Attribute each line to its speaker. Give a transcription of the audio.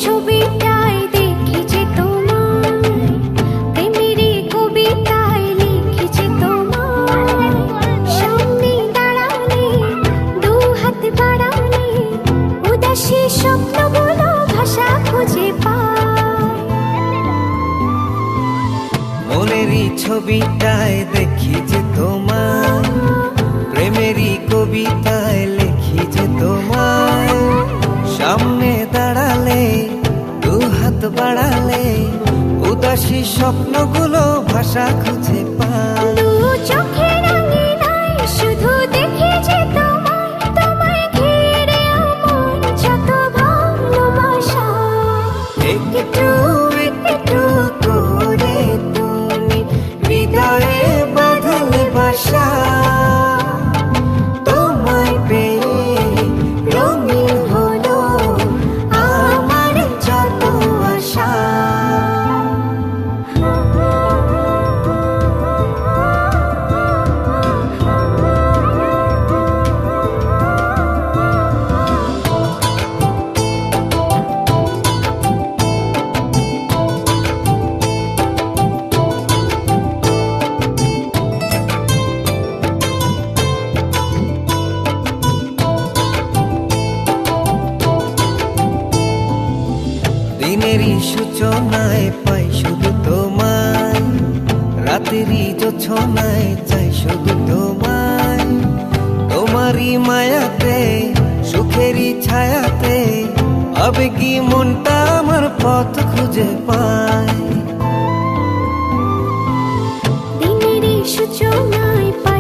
Speaker 1: ছবিটায় দেখেছি তোমায়, প্রেমেরই কবিতায় লিখেছি তোমায়। সামনে দাঁড়ালে, দু হাত বাড়ালে, উদাসী স্বপ্নগুলো ভাষা খুঁজে পায়।
Speaker 2: মনেরই ছবিটায় দেখি যে তোমায়, প্রেমেরই কবিতায় লিখি যে তোমায়। সামনে দাঁড়ালে, দু হাত বাড়ালে, উদাসী স্বপ্নগুলো ভাষা খুঁজে পায়।
Speaker 1: দু চোখের আঙিনায় শুধু দেখি যে তোমায়, তোমায় ঘিরে আমার যত ভালোবাসা।
Speaker 2: একটু একটু করে তুমি হৃদয়ে বাঁধলে বাসা। তোমায় পেয়ে রঙিন হলো আমার যত আশা। দিনেরই সূচনায় পাই শুধু তোমায়, রাতেরই জোছনায় চাই শুধু তোমায়। তোমারই মায়াতে, সুখেরই ছায়াতে, আবেগী মনটা আমার পথ খুঁজে পায়।
Speaker 1: দিনেরই সূচনায় পাই